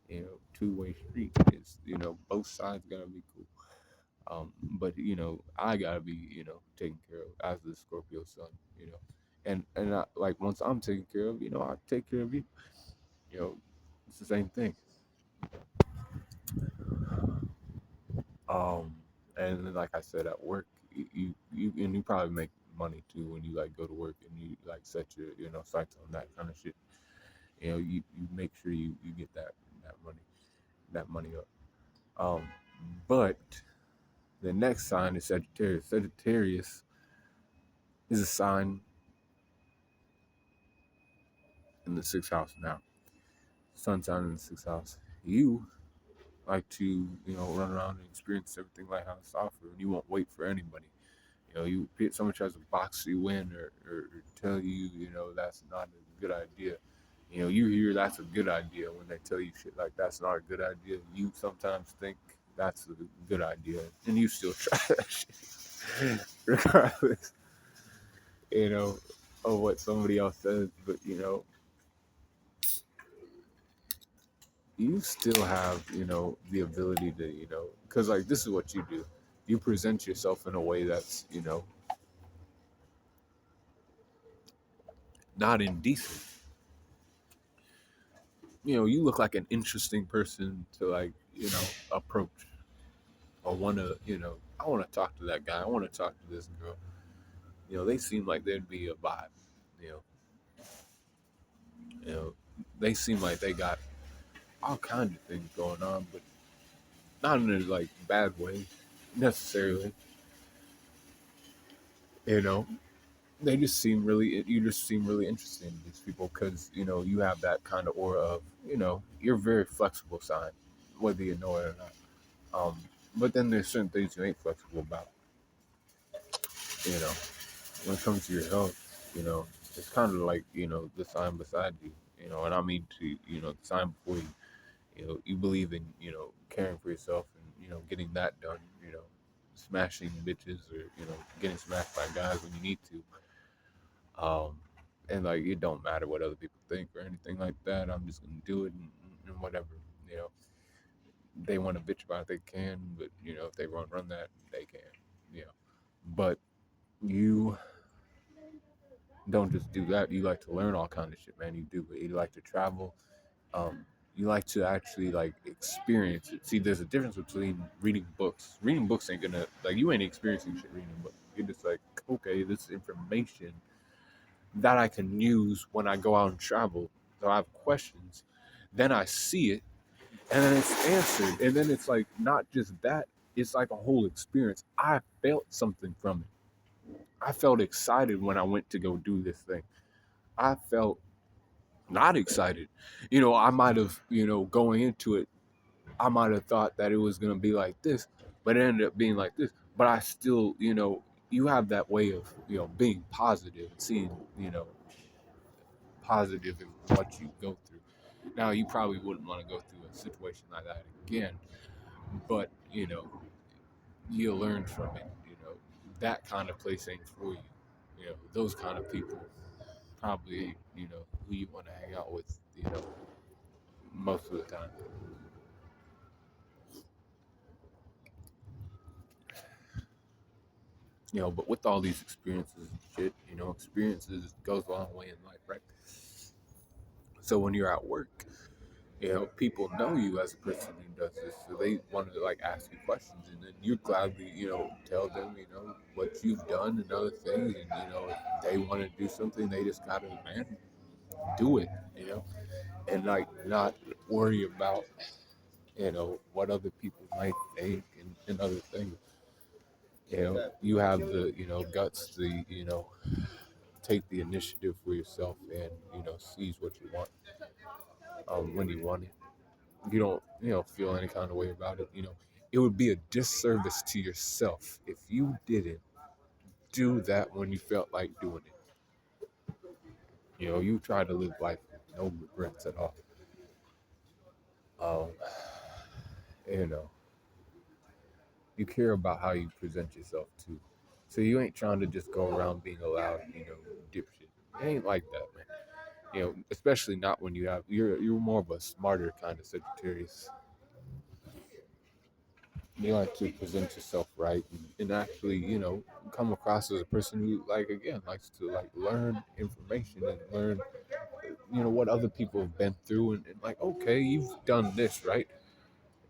It's a two-way street. It's both sides gotta be cool. But I gotta be taken care of as the Scorpio sun. And I, like once I'm taken care of, I take care of you. You know, it's the same thing. Um, and then, like I said, at work, you probably make money too when you like go to work and you like set your sights on that kind of shit. You make sure you get that money up. Um, but the next sign is Sagittarius. Sagittarius is a sign in the sixth house now. Sun sign in the sixth house. You like to run around and experience everything like how it's offered, and you won't wait for anybody. Someone tries to box you in or tell you, that's not a good idea. You hear that's a good idea when they tell you shit like that's not a good idea. You sometimes think that's a good idea, and you still try that shit, regardless, you know, of what somebody else says. But you still have, the ability to, because like this is what you do. You present yourself in a way that's, not indecent. You look like an interesting person to like, approach or want to, I want to talk to that guy. I want to talk to this girl. They seem like there'd be a vibe. You know, you know, they seem like they got all kinds of things going on, but not in a like bad way necessarily. You know, you just seem really interesting in these people because you have that kind of aura of you're a very flexible sign, whether you know it or not. But then there's certain things you ain't flexible about. You know, when it comes to your health, it's kind of like the sign beside you. And I mean to the sign before you. You believe in caring for yourself and getting that done. Smashing bitches or getting smashed by guys when you need to. And like it don't matter what other people think or anything like that. I'm just gonna do it and whatever. You know, they want to bitch about it, they can, but if they want to run that, they can. You know, but you don't just do that. You like to learn all kind of shit, man. You like to travel. You like to actually like experience it. See, there's a difference between reading books. Reading books ain't gonna like you ain't experiencing shit reading a book. You're just like, okay, this information that I can use when I go out and travel. So I have questions, then I see it, and then it's answered. And then it's like not just that, it's like a whole experience. I felt something from it. I felt excited when I went to go do this thing. I felt not excited. I might have, going into it, I might have thought that it was gonna be like this, but it ended up being like this. But I still, you have that way of, being positive, seeing, positive in what you go through. Now, you probably wouldn't want to go through a situation like that again, but you'll learn from it. That kind of place ain't for you. Those kind of people probably ain't, who you want to hang out with, most of the time. But with all these experiences and shit, experiences goes a long way in life, right? So when you're at work, People know you as a person who does this, so they want to like ask you questions, and then you gladly, tell them, what you've done and other things, and if they want to do something, they just gotta, man, do it, and like not worry about, what other people might think and other things. You have the, guts to, take the initiative for yourself and, seize what you want, when you want it. You don't, feel any kind of way about it. It would be a disservice to yourself if you didn't do that when you felt like doing it. You try to live life with no regrets at all. Um, you know, you care about how you present yourself too. So you ain't trying to just go around being a loud, dipshit. It ain't like that, man. Especially not when you're more of a smarter kind of Sagittarius. You like to present yourself right and actually, come across as a person who, like, again, likes to like learn information and learn, what other people have been through, and like, okay, you've done this, right?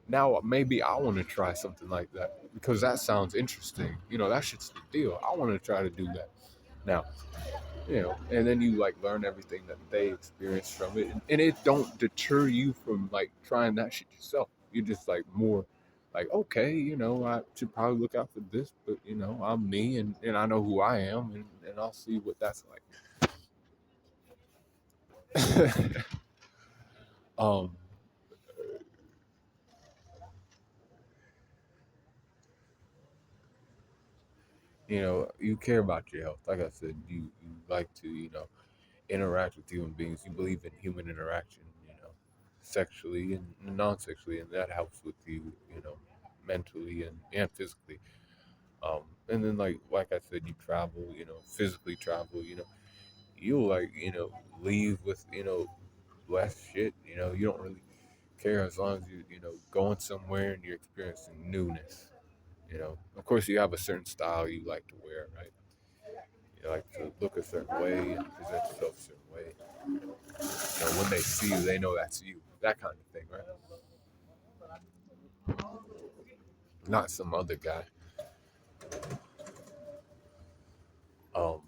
Now maybe I want to try something like that because that sounds interesting. That shit's the deal. I want to try to do that now. And then you like learn everything that they experience from it, and it don't deter you from like trying that shit yourself. You're just like more like, okay, I should probably look out for this, but I'm me, and I know who I am, and I'll see what that's like. um you care about your health. Like I said, you like to, interact with human beings. You believe in human interaction, sexually and non-sexually, and that helps with you, mentally and physically. And then like I said, you travel, physically travel. You'll like, leave with, less shit. You don't really care as long as you going somewhere and you're experiencing newness. Of course, you have a certain style you like to wear, right? You like to look a certain way and present yourself a certain way. When they see you, they know that's you. That kind of thing, right? Not some other guy, um,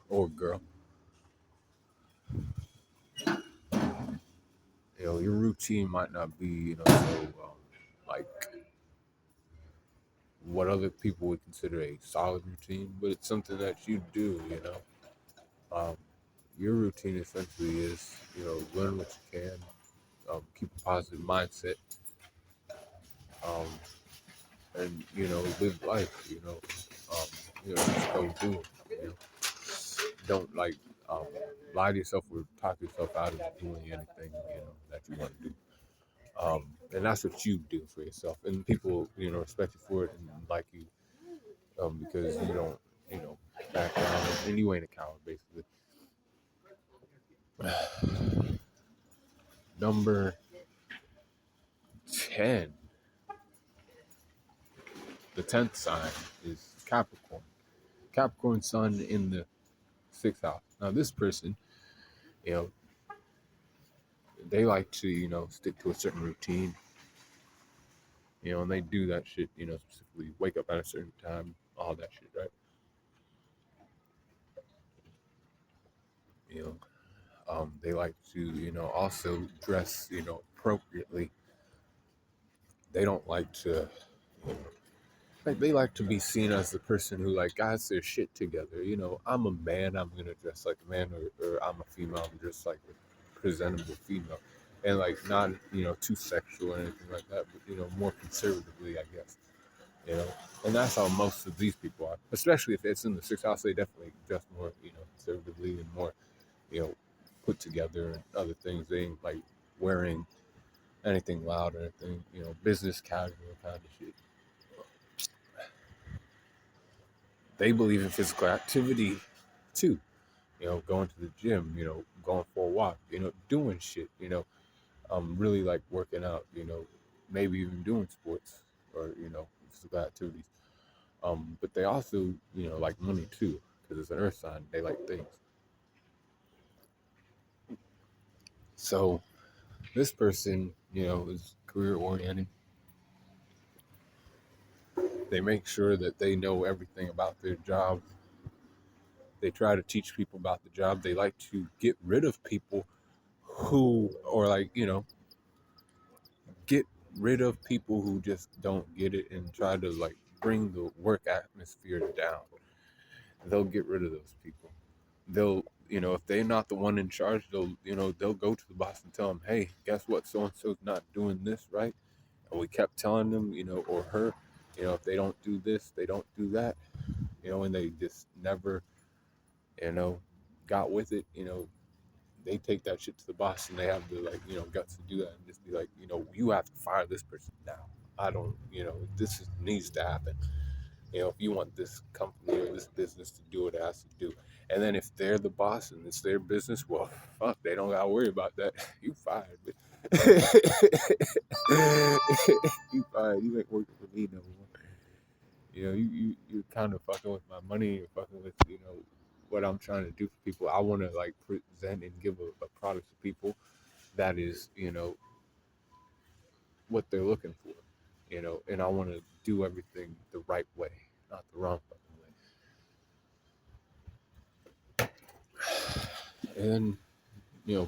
or girl. Your routine might not be, so like what other people would consider a solid routine, but it's something that you do. Um, your routine essentially is, learn what you can, keep a positive mindset, um, and live life. Just go do it. Don't like um, lie to yourself or talk yourself out of doing anything that you want to do. And that's what you do for yourself, and people respect you for it and like you, because you don't back down, and you ain't a coward basically. Number 10, the 10th sign is Capricorn. Capricorn sun in the 6th house. Now this person, you know they like to stick to a certain routine, and they do that shit, specifically wake up at a certain time, all that shit, right? you know they like to also dress appropriately. They don't like to, you know, like, they like to be seen as the person who like got their shit together. I'm a man, I'm gonna dress like a man, or I'm a female, I'm just like a presentable female, and like not too sexual or anything like that, but more conservatively, I guess. you know and that's how most of these people are, especially if it's in the 6th house. They definitely dress more conservatively and more you know put together and other things. They ain't like wearing anything loud or anything, business casual kind of shit. They believe in physical activity too. Going to the gym, going for a walk, doing shit, really like working out, maybe even doing sports or, physical activities. But they also, like money too, because it's an earth sign. They like things. So This person, is career oriented. They make sure that they know everything about their job. They try to teach people about the job. They like to get rid of people or like, get rid of people who just don't get it and try to like bring the work atmosphere down. They'll get rid of those people. They'll, if they're not the one in charge, they'll go to the boss and tell them, hey, guess what? So and so's not doing this right. And we kept telling them, or her, if they don't do this, they don't do that, and they just never, you know, got with it, they take that shit to the boss and they have the like, guts to do that and just be like, you have to fire this person now. I don't, needs to happen. If you want this company or this business to do what it has to do. And then if they're the boss and it's their business, well, fuck, they don't gotta worry about that. You fired, but you fired. You ain't working for me no more. You're kind of fucking with my money. You're fucking with, what I'm trying to do for people. I want to like present and give a product to people that is, what they're looking for, and I want to do everything the right way, not the wrong fucking way. And,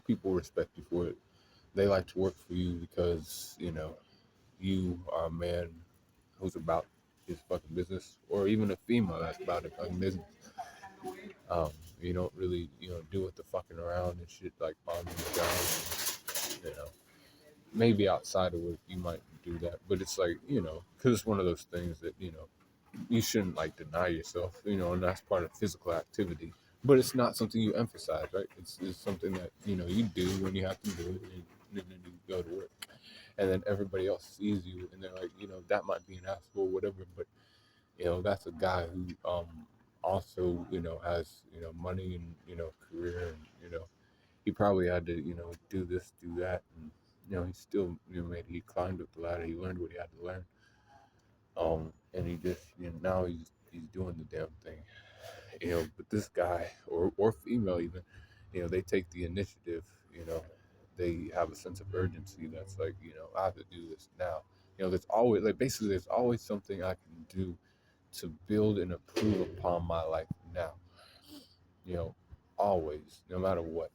people respect you for it. They like to work for you because, you are a man who's about his fucking business, or even a female that's about her fucking business. You don't really, do with the fucking around and shit like on the job. Maybe outside of work you might do that, but it's like, because it's one of those things that, you shouldn't like deny yourself, and that's part of physical activity. But it's not something you emphasize, right? It's something that, you do when you have to do it, and then you go to work. And then everybody else sees you and they're like, that might be an asshole or whatever, but that's a guy who also, has, money and, career, and, he probably had to, do this, do that, and he still, he climbed up the ladder, he learned what he had to learn. And he just, now he's doing the damn thing. But this guy or female even, they take the initiative, they have a sense of urgency that's like, I have to do this now. There's always like basically there's always something I can do to build and improve upon my life now. You know, always, no matter what.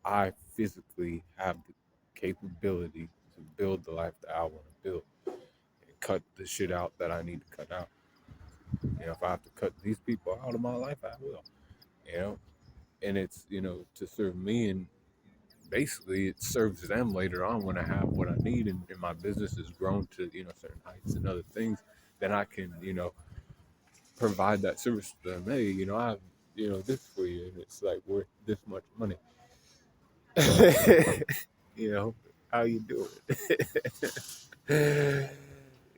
I physically have the capability to build the life that I want to build and cut the shit out that I need to cut out. If I have to cut these people out of my life, I will. You know, and it's, to serve me, and basically it serves them later on when I have what I need, and my business has grown to, certain heights and other things. Then I can, provide that service to them. Hey, I have, this for you, and it's like worth this much money. you know, how you do it.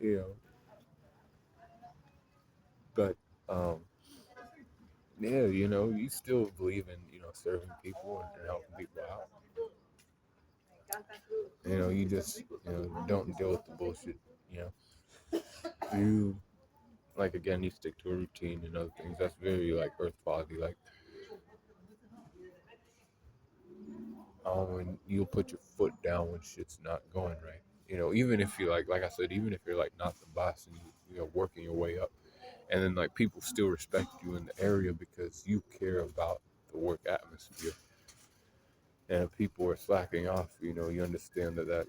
you know, but yeah, you still believe in, serving people and helping people out. You just, don't deal with the bullshit. You you like, again, you stick to a routine and other things. That's very like earth quality. Like, when you'll put your foot down when shit's not going right. Even if you're like I said, even if you're like not the boss and you're working your way up, and then like people still respect you in the area because you care about the work atmosphere. And if people are slacking off, you understand that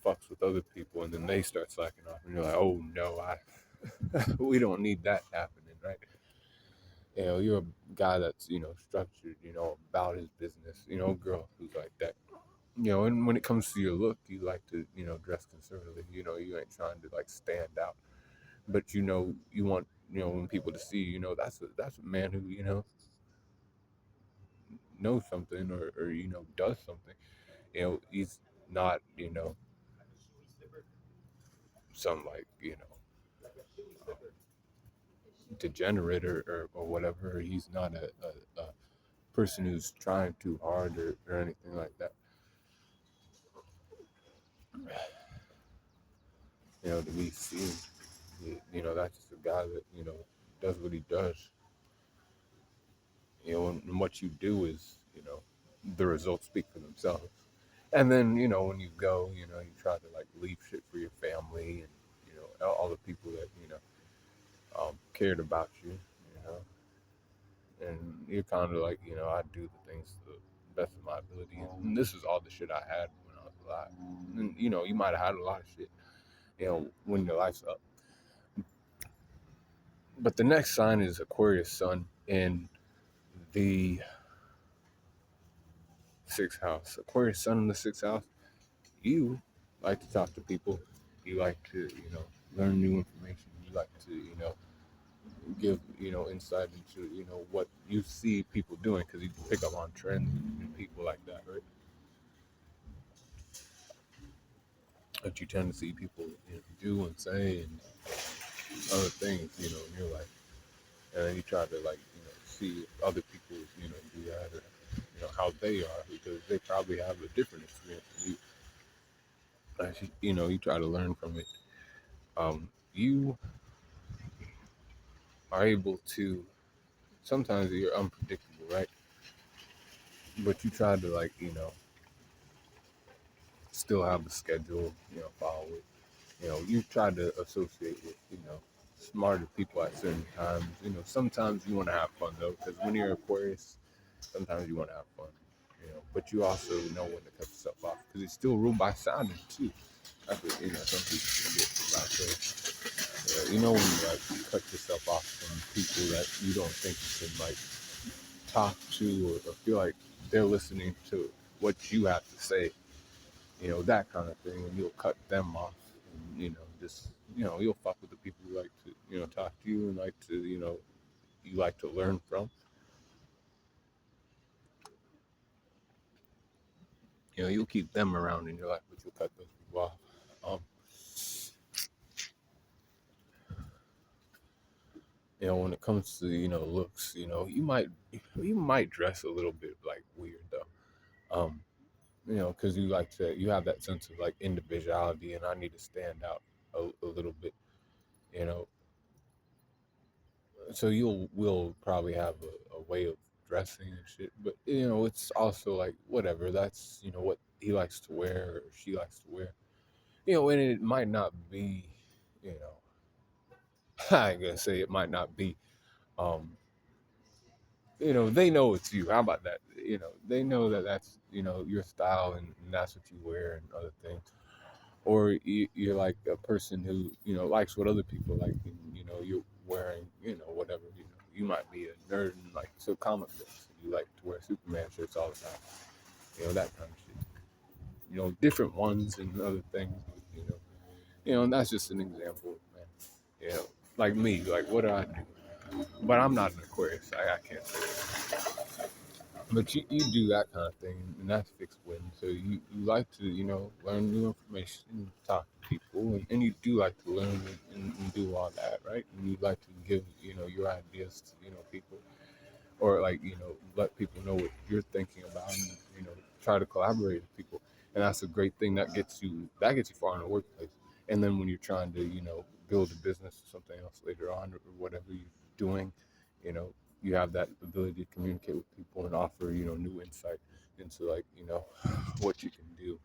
fucks with other people, and then they start slacking off, and you're like, oh no, we don't need that happening, right? You're a guy that's, structured, about his business, a girl who's like that. And when it comes to your look, you like to, dress conservatively. You ain't trying to like stand out, but you want, when people to see, that's a man who, knows something, or does something. He's not, some like, degenerate, or whatever. He's not a person who's trying too hard, or anything like that. To be seen. That's just a guy that, does what he does. And what you do is, the results speak for themselves. And then, when you go, you try to like leave shit for your family and, all the people that, cared about you, and you're kind of like, I do the things to the best of my ability. And this is all the shit I had when I was alive. And, you might have had a lot of shit, when your life's up. But the next sign is Aquarius Sun in the sixth house. Aquarius Sun in the sixth house. You like to talk to people. You like to, learn new information. You like to, give, insight into, what you see people doing because you can pick up on trends and people like that, right? That you tend to see people, do and say and other things, in your life. And then you try to like, see other people, do that or, how they are because they probably have a different experience than you. Actually, you try to learn from it. You are able to, sometimes you're unpredictable, right? But you try to like, still have a schedule, follow it. You try to associate with, smarter people at certain times. Sometimes you want to have fun though, because when you're Aquarius, sometimes you want to have fun. But you also know when to cut yourself off because it's still ruled by Saturn too. That's what, some people forget about. So, when you like cut yourself off from people that you don't think you can like talk to or feel like they're listening to what you have to say, that kind of thing, and you'll cut them off, and, just, you'll fuck with the people who like to, talk to you and like to, you like to learn from. You'll keep them around in your life, but you'll cut those people off. Um, when it comes to, looks, you might dress a little bit like weird though. Because you have that sense of like individuality, and I need to stand out a little bit, you know. So will probably have a way of dressing and shit, but it's also like whatever. That's what he likes to wear or she likes to wear. And it might not be, you know, I ain't gonna say it might not be. Um, they know it's you. How about that? They know that that's your style and that's what you wear and other things. Or you're like a person who likes what other people like, and you're wearing whatever. You might be a nerd and like so comic books. You like to wear Superman shirts all the time. That kind of shit. Different ones and other things. You know, and that's just an example, man. Like me, like what do I do? But I'm not an Aquarius. I can't say that. But you do that kind of thing, and that's fixed win. So you like to, learn new information, talk to people, and you do like to learn and do all that, right? And you like to give, your ideas to, people, or like, let people know what you're thinking about, and, try to collaborate with people. And that's a great thing that gets you far in the workplace. And then when you're trying to, build a business or something else later on or whatever you're doing, you know, you have that ability to communicate with people and offer, new insight into like, what you can do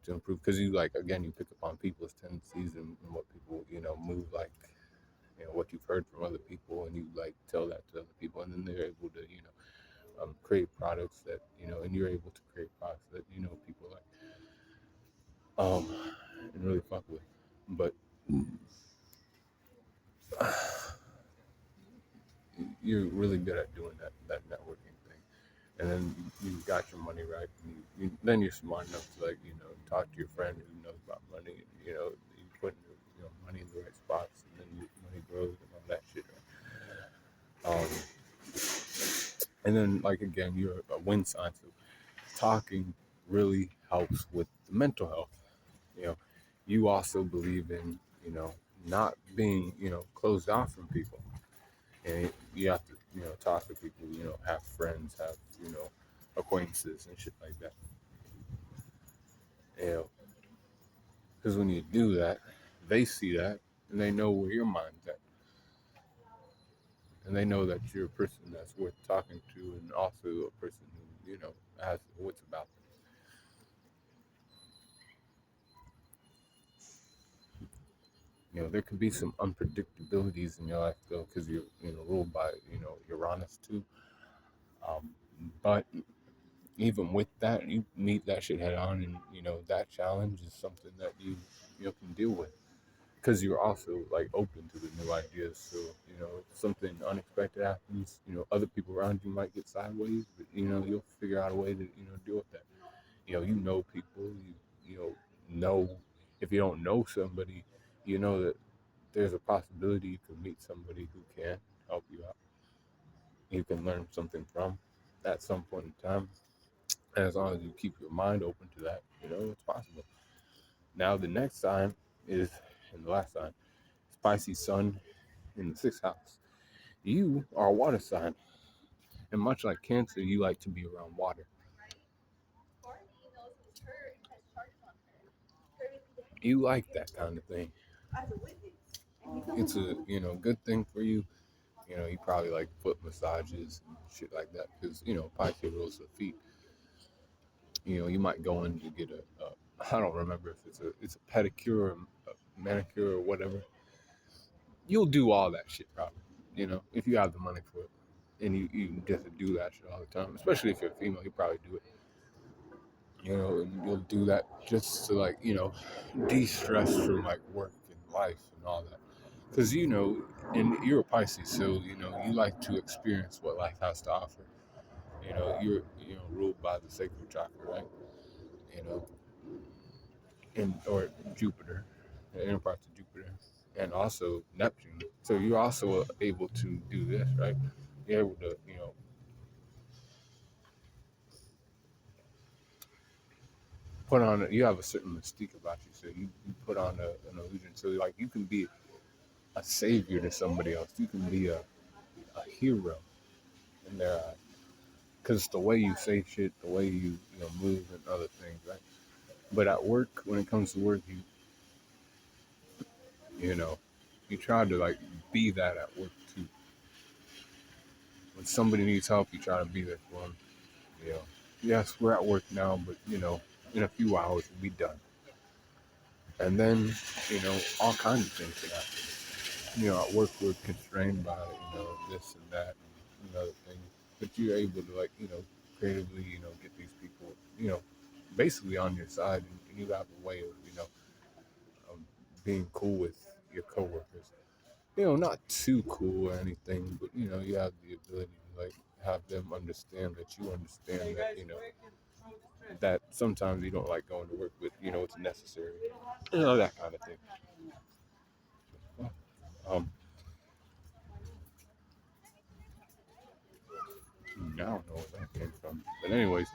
to improve. Because you like again, you pick up on people's tendencies and what people, move like, what you've heard from other people, and you like tell that to other people, and then they're able to, create products that and you're able to create products that people like, and really fuck with. But you're really good at doing that networking thing, and then you got your money right, and then you're smart enough to like talk to your friend who knows about money, and you put money in the right spots, and then your money grows and all that shit. Right? And then like again, you're a wind sign, so talking really helps with the mental health. You know, you also believe in not being closed off from people, and you have to talk to people, have friends, have acquaintances and shit like that. Because when you do that, they see that and they know where your mind's at. and they know that you're a person that's worth talking to, and also a person who has wits about them. There can be some unpredictabilities in your life though, because you're ruled by Uranus too. Um, but even with that, you meet that shit head on, and that challenge is something that you can deal with because you're also like open to the new ideas. So if something unexpected happens, other people around you might get sideways, but you'll figure out a way to deal with that. People. Know if you don't know somebody, that there's a possibility you could meet somebody who can help you out. You can learn something from at some point in time. And as long as you keep your mind open to that, it's possible. Now the next sign is, and the last sign, Pisces Sun in the sixth house. You are a water sign, and much like Cancer, you like to be around water. You like that kind of thing. It's a good thing for you. You probably like foot massages and shit like that because Pisces rules the feet. You might go in to get I don't remember if it's a pedicure or a manicure or whatever. You'll do all that shit probably. If you have the money for it, and you get to do that shit all the time. Especially if you're a female, you probably do it. And you'll do that just to like de-stress from like work and life and all that. Because and you're a Pisces, so you like to experience what life has to offer. You're ruled by the sacral chakra, right? You know, and or Jupiter, the inner parts of Jupiter, and also Neptune. So you're also able to do this, right? You're able to, put on. You have a certain mystique about you, so you put on an illusion. So like you can be a savior to somebody else. You can be a hero in their eyes, because the way you say shit, the way you move, and other things, right? But at work, when it comes to work, you know, you try to like be that at work too. When somebody needs help, you try to be there for them. You know, yes, we're at work now, but in a few hours we'll be done. And then, all kinds of things can happen. At work we're constrained by this and that and other things, but you're able to like creatively get these people basically on your side, and you have a way of of being cool with your coworkers. Not too cool or anything, but you have the ability to like have them understand that you understand that that sometimes you don't like going to work, but it's necessary. That kind of thing. Um, I don't know where that came from, but anyways,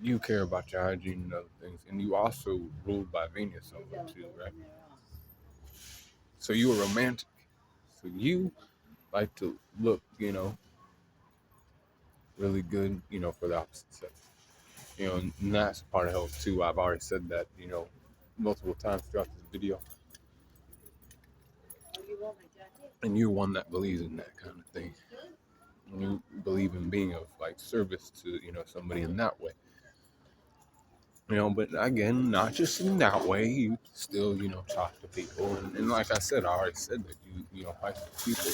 you care about your hygiene and other things, and you also ruled by Venus somewhat too, right? So you're romantic. So you like to look, really good, for the opposite sex. And that's part of health too. I've already said that, multiple times throughout this video. And you're one that believes in that kind of thing. You believe in being of like service to, somebody in that way. But again, not just in that way. You still, talk to people, and like I said, I already said that fight with people.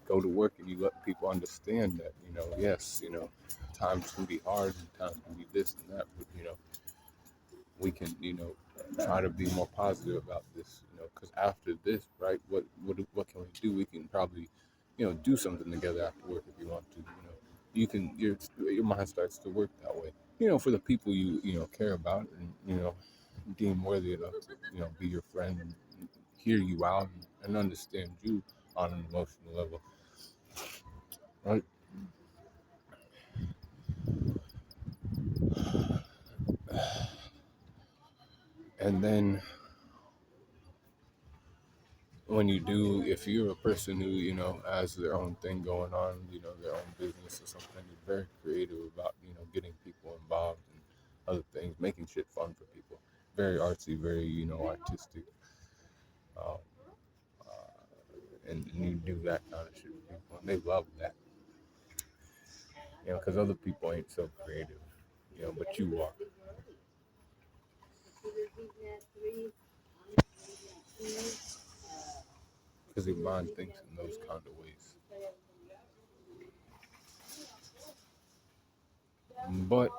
Go to work and you let people understand that, yes, times can be hard and times can be this and that, but we can, try to be more positive about this, because after this, right, what can we do? We can probably, do something together after work if you want to. You can your mind starts to work that way. For the people you care about and deem worthy enough to be your friend and hear you out and understand you on an emotional level, right? And then when you do, if you're a person who, has their own thing going on, their own business or something, you're very creative about, getting people involved in other things, making shit fun for people. Very artsy, very, artistic. Um, and you do that kind of shit with people, and they love that, because other people ain't so creative, but you are, because your mind thinks in those kind of ways. But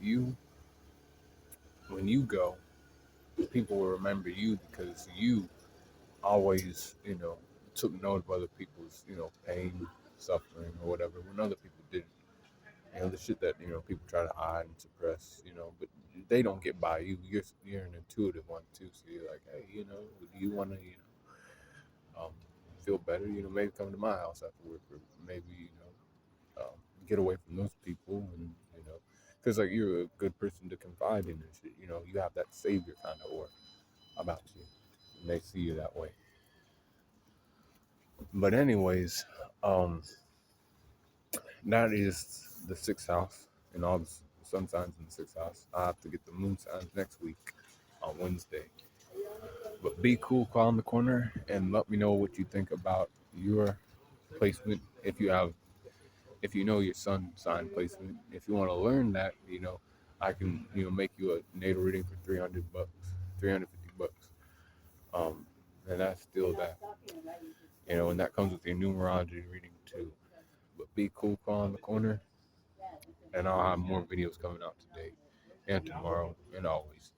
you, when you go, people will remember you because you always, took note of other people's, pain, suffering, or whatever, when other people didn't. The shit that, people try to hide and suppress, but they don't get by you. You're an intuitive one too. So you're like, hey, do you want to, feel better? Maybe come to my house after work, or maybe, get away from those people, and because like you're a good person to confide in and shit. You have that savior kind of aura about you, and they see you that way. But anyways, um, that is the sixth house and all the sun signs in the sixth house. I have to get the moon signs next week on Wednesday. But be cool, call in the corner, and let me know what you think about your placement. If you know your sun sign placement, if you want to learn that, I can, make you a natal reading for $300, $350. Um, and that's still that, and that comes with your numerology reading too. But be cool, call in the corner, and I'll have more videos coming out today and tomorrow and always.